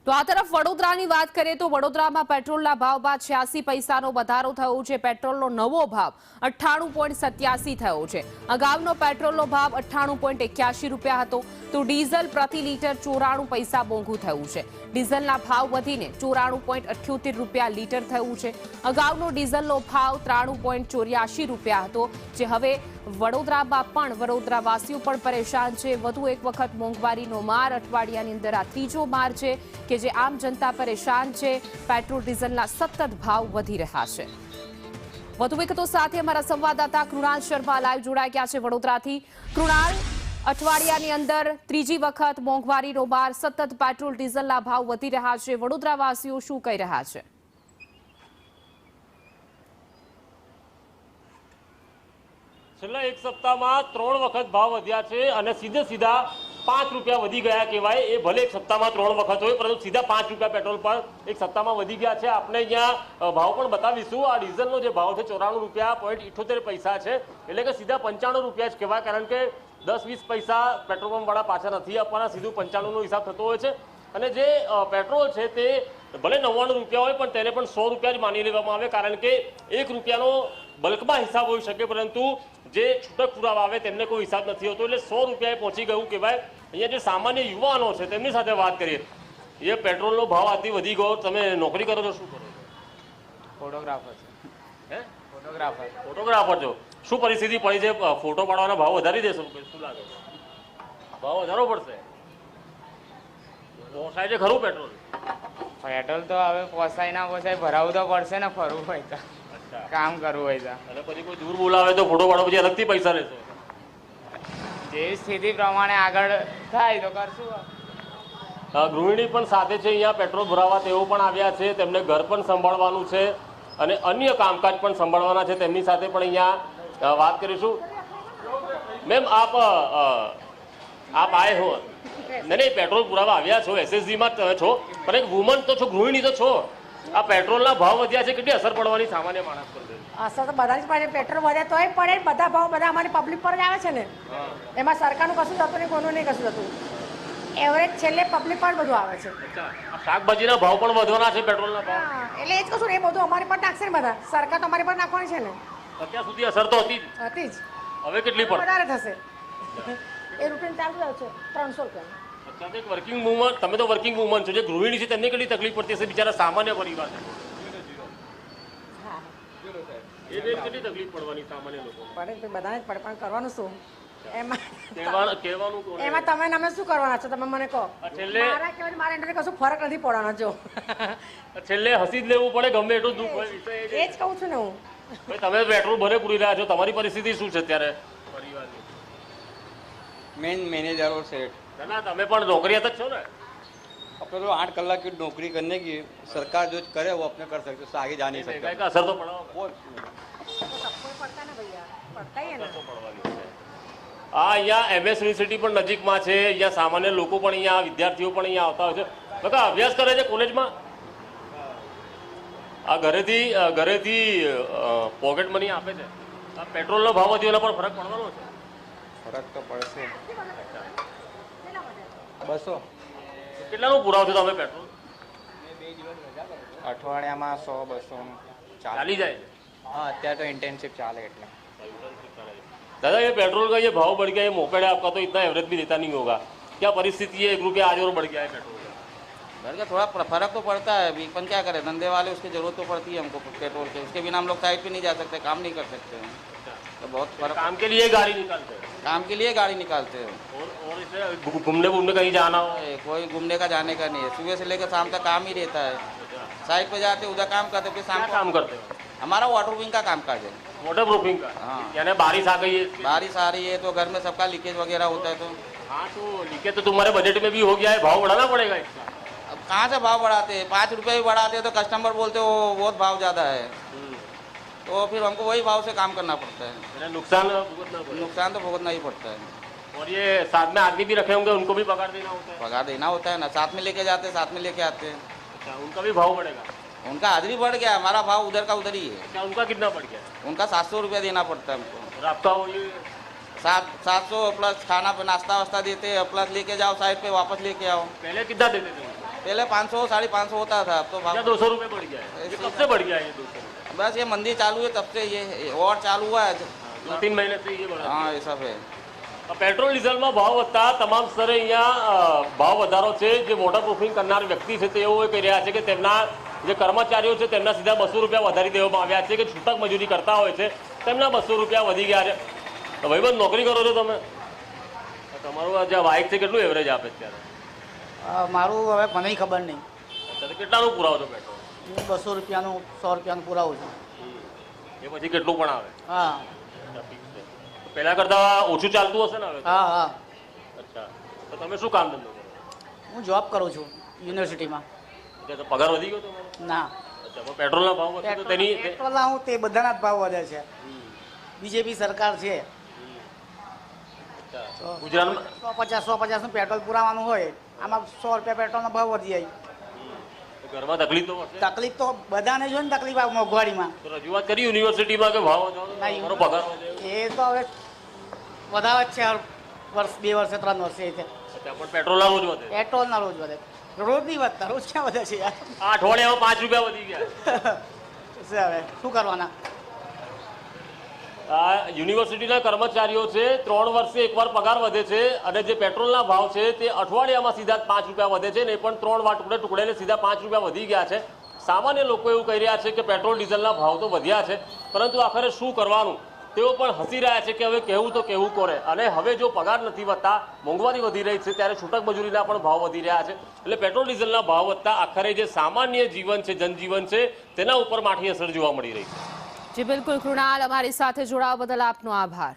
તો આ તરફ વડોદરાની વાત કરીએ તો વડોદરામાં પેટ્રોલના ભાવમાં 86 પૈસાનો વધારો થયો છે। પેટ્રોલનો નવો ભાવ 98.87 થયો છે। અગાઉનો પેટ્રોલનો ભાવ 98.81 રૂપિયા હતો તો ડીઝલ પ્રતિ લીટર 94 પૈસા મોંઘું થયું છે। ડીઝલના ભાવ વધીને 94.78 રૂપિયા લીટર થયું છે। અગાઉનો ડીઝલનો ભાવ 93.84 રૂપિયા હતો, જે હવે વડોદરામાં પણ વડોદરાવાસીઓ પણ પરેશાન છે। વધુ એક વખત મોંઘવારીનો માર, અઠવાડિયાની અંદર આ ત્રીજો માર છે કે જે આમ જનતા પરેશાન છે। પેટ્રોલ ડીઝલના સતત ભાવ વધી રહ્યા છે। વધુ વિગતો સાથે અમારા સંવાદદાતા કૃણાલ શર્મા લાઈવ જોડાઈ ગયા છે વડોદરાથી। કૃણાલ, અઠવાડિયાની અંદર ત્રીજી વખત મોંઘવારીનો માર, સતત પેટ્રોલ ડીઝલના ભાવ વધી રહ્યા છે। વડોદરાવાસીઓ શું કહી રહ્યા છે? છેલ્લા એક સપ્તાહમાં 3 વખત ભાવ વધ્યા છે અને સીધા 5 રૂપિયા વધી ગયા કહેવાય। એ ભલે એક સપ્તાહમાં 3 વખત હોય, પરંતુ સીધા 5 રૂપિયા પેટ્રોલ પર એક સપ્તાહમાં વધી ગયા છે। આપણે અહીંયા ભાવ પણ બતાવીશું। આ ડીઝલનો જે ભાવ છે 94 રૂપિયા 78 પૈસા છે, એટલે કે સીધા 95 રૂપિયા જ કહેવાય, કારણ કે 10-20 પૈસા પેટ્રોલ પંપ વાળા પાછા નથી આપવાના, સીધું 95નો હિસાબ થતો હોય છે। અને જે પેટ્રોલ છે તે ભલે 99 રૂપિયા હોય, પણ તેને પણ 100 રૂપિયા જ માની લેવામાં આવે, કારણ કે 1 રૂપિયાનો બલ્કમાં હિસાબ હોઈ શકે, પરંતુ જે છૂટક પુરાવા આવે તેમને કોઈ હિસાબ નથી હોતો, એટલે 100 રૂપિયાએ પહોંચી ગયું કહેવાય। અહીંયા જે સામાન્ય યુવાનો છે તેમની સાથે વાત કરીએ। એ પેટ્રોલનો ભાવ આથી વધી ગયો, તમે નોકરી કરો છો, શું કરો છો? ફોટોગ્રાફર છે। ફોટોગ્રાફર છો? શું પરિસ્થિતિ પડી છે? ફોટો પાડવાના ભાવ વધારી દેશો? શું લાગે છે? ભાવ વધારવો પડશે? પોસાય છે ખરું પેટ્રોલ? પેટ્રોલ તો હવે પોસાય ના પોસાય, ભરાવું તો પડશે ને, ફરવું હોય તો, કામ કરવું હોય તો। અને પછી કોઈ દૂર બોલાવે તો ફોટો પાડવા પછી અલગથી પૈસા લેશો? જેવી સ્થિતિ પ્રમાણે આગળ થાય તો કરશું। ગૃહિણી પણ સાથે છે અહીંયા પેટ્રોલ ભરાવા, તેઓ પણ આવ્યા છે। તેમને ઘર પણ સંભાળવાનું છે અને અન્ય કામકાજ પણ સંભાળવાના છે। તેમની સાથે પણ અહીંયા વાત કરીશું। મેમ, આપ આए हो? નહીં, પેટ્રોલ પુરાવા આવ્યા છો, એસએસજીમાં તમે છો, પણ એક વુમન તો છો, ગૃહિણી તો છો। આ પેટ્રોલના ભાવ વધ્યા છે, કેટલી અસર પડવાની સામાન્ય માણસ પર? અસર તો બધા જ પડે। પેટ્રોલ વધે તોય પડે, બધા ભાવ બધા અમારી પબ્લિક પર જ આવે છે ને। એમાં સરકારનું કશું થતું નહીં, કોનું નહીં કશું થતું, એવરેજ છેલ્લે પબ્લિક પર બધું આવે છે। શાકભાજીના ભાવ પણ વધવાના છે, પેટ્રોલના ભાવ? એટલે એ જ કશું એ બધું અમારી પર નાખશે ને બધા, સરકાર તો અમારી પર નાખવાની છે ને। અત્યાર સુધી અસર તો હતી જ, હવે કેટલી પડે? વધારે થશે। એ રૂપિયા ચાલુ રહ્યો છે 300 રૂપિયા। અત્યારે એક વર્કિંગ વુમન, તમે તો વર્કિંગ વુમન છો, જે ગૃહિણી છે તેમને કેટલી તકલીફ પડતી હશે? બિચારા સામાન્ય પરિવાર છે, એ કેટલી તકલીફ પડવાની સામાન્ય લોકો? પડે, બધાને જ પડે, પણ કરવાનું શું એમાં? કહેવાનું કોણ? એમાં તમે અમે શું કરવાના છો? તમે મને કહો। છેલ્લે મારા કહેવાય મારા એન્ટર કશું ફરક નથી પડવાનો। જો છેલ્લે હસી જ લેવું પડે, ગમે એટલું દુઃખ હોય। એ જ કહું છું ને હું। ભાઈ, તમે પેટ્રોલ ભરે પૂરી રહ્યા છો, તમારી પરિસ્થિતિ શું છે અત્યારે પરિવારની? मेन मैनेजर और सेठ। ના, તમે પણ નોકરીયાત જ છો ને? अपने तो 8 कलाक की नौकरी करने की सरकार जो करे वो अपने कर सकते, उससे आगे जा नहीं सकते। કઈ અસર તો પડાવો? बहुत પડતા ને ભૈયા, પડતા હી ને। આ અહીંયા એમએસ યુનિવર્સિટી પણ નજીકમાં છે। અહીંયા સામાન્ય લોકો પણ અહીંયા, વિદ્યાર્થીઓ પણ અહીંયા આવતા હોય છે। બધા અભ્યાસ કરે છે કોલેજમાં? આ ઘરેથી પોકેટ મની આપે છે। આ પેટ્રોલનો ભાવ વધ્યો, એના પર ફરક પડવાનો છે? फर्क तो पड़े। 200 કેટલાનું પુરાવો છો તમે પેટ્રોલ? અઠવાડિયામાં 100-200 ચાલી જાય છે? हाँ, અત્યારે તો ઇન્ટેન્સિવ ચાલે એટલે। दादा, ये पेट्रोल का ये भाव बढ़ गया, ये मोपेड है आपका, तो इतना एवरेज भी देता नहीं होगा। क्या परिस्थिति है? 1 रुपया आज और बढ़ गया है पेट्रोल का। घर का थोड़ा फर्क तो पड़ता है। अभी अपन क्या करें, धंधे वाले उसकी ज़रूरत तो पड़ती है हमको पेट्रोल के, उसके बिना हम लोग साइड पे नहीं जा सकते, काम नहीं कर सकते हैं, तो बहुत फर्क। काम के लिए गाड़ी निकालते हैं? काम के लिए गाड़ी निकालते हैं। और इसे घूमने कहीं जाना हो? कोई घूमने का जाने का नहीं है, सुबह से लेकर शाम तक काम ही रहता है। साइड पे जाते उधर काम करते, फिर शाम क्या काम करते हो? हमारा वाटर प्रूफिंग का काम काज है। वाटर प्रूफिंग का? हाँ। यानी बारिश आ गई है, बारिश आ रही है तो घर में सबका लीकेज वगैरह होता है, तो हाँ, तो लीकेज तो तुम्हारे बजट में भी हो गया है, भाव बढ़ाना पड़ेगा इसका। अब कहाँ से भाव बढ़ाते हैं? 5 रुपये भी बढ़ाते हैं तो कस्टमर बोलते हो बहुत भाव ज़्यादा है, तो फिर हमको वही भाव से काम करना पड़ता है। नुकसान तो भुगतना ही पड़ता है। और ये साथ में आदमी भी रखे होंगे, उनको भी पगार देना होता है? पगार देना होता है ना, साथ में लेके जाते हैं, साथ में लेके आते हैं। अच्छा, उनका भी भाव बढ़ेगा? उनका हाजिरी बढ़ गया, हमारा भाव उधर का उधर ही है। क्या उनका कितना बढ़ गया? उनका 700 रुपया देना पड़ता है हमको। और आपका वो ये 700 प्लस खाना पे नाश्ता वास्ता देते हैं, प्लस लेके जाओ साइड पे वापस लेके आओ। पहले कितना देते थे? पहले 500 550 होता था, अब तो क्या भाव 200 रुपये बढ़ गया है? ये कब से बढ़ गया है ये 200 रुपये? बस ये मंदी चालू है तब से ये और चालू हुआ है। 2-3 महीने से ये बढ़ा हाँ, ऐसा है। પેટ્રોલ ડીઝલમાં ભાવ વધતા તમામ સ્તરે અહીંયા ભાવ વધારો છે. જે વોટર પ્રૂફિંગ કરનાર વ્યક્તિ છે તે એવું કહી રહ્યા છે કે તેમના જે કર્મચારીઓ છે તેમના સીધા 200 રૂપિયા વધારી દેવામાં આવ્યા છે, કે છૂટક મજૂરી કરતા હોય છે તેમના 200 રૂપિયા વધી ગયા છે. તો ભાઈબંધ નોકરી કરો છો તમે, તમારું આ જે બાઇક છે કેટલું એવરેજ આપે અત્યારે? મારું હવે મને ખબર નહીં. અત્યારે કેટલાનું પુરાવો છો પેટ્રોલ? હું 200 રૂપિયાનું 100 રૂપિયાનું પુરાવું છું. એ પછી કેટલું પણ આવે? હા પહેલા કરતા ઓછું ચાલતું હશે ને હવે? હા હા અચ્છા, તો તમે શું કામ ધંધો કરો? હું જોબ કરું છું યુનિવર્સિટીમાં. એટલે તો પગાર વધી ગયો તમારો? ના, અચ્છા, પણ પેટ્રોલના ભાવ વધશે તો તેની પેટ્રોલના હું તે બધાના જ ભાવ વધે છે. બીજેપી સરકાર છે તો ગુજરાતમાં 150 પેટ્રોલ પુરાવાનું હોય, આમાં 100 રૂપિયા પેટ્રોલનો ભાવ વધી જાય. ઘરમાં તકલીફ તો હશે. તકલીફ તો બધાને જો ને તકલીફ આવે મોંઘવારીમાં. તો રજૂઆત કરી યુનિવર્સિટીમાં કે ભાવ વધવાનો, તમારો પગાર વધે? એ તો હવે વધારે જ છે, હર વર્ષ 2 વર્ષે 3 વર્ષે એ છે. અચ્છા, પણ પેટ્રોલના રોજ વધે? પેટ્રોલના રોજ વધે, રોજ નહીં વધતા. રોજ ક્યાં વધે છે યાર? આ અઠવાડિયામાં 5 રૂપિયા વધી ગયા. શું હવે શું કરવાના? આ યુનિવર્સિટીના કર્મચારીઓ છે, 3 વર્ષે એકવાર પગાર વધે છે, અને જે પેટ્રોલના ભાવ છે તે અઠવાડિયામાં સીધા 5 રૂપિયા વધે છે, ને એ પણ 3 વાર ટુકડે સીધા 5 રૂપિયા વધી ગયા છે. સામાન્ય લોકો એવું કહી રહ્યા છે કે પેટ્રોલ ડીઝલના ભાવ તો વધ્યા છે, પરંતુ આખરે શું કરવાનું તેઓ પણ હસી રહ્યા છે કે હવે કહેવું તો કેવું કરે. અને હવે જો પગાર નથી વધતા, મોંઘવારી વધી રહી છે, ત્યારે છૂટક મજૂરીના પણ ભાવ વધી રહ્યા છે. એટલે પેટ્રોલ ડીઝલના ભાવ વધતા આખરે જે સામાન્ય જીવન છે, જનજીવન છે, તેના ઉપર માઠી અસર જોવા મળી રહી છે. જી બિલકુલ કૃણાલ, અમારી સાથે જોડાવા બદલ આપનો આભાર.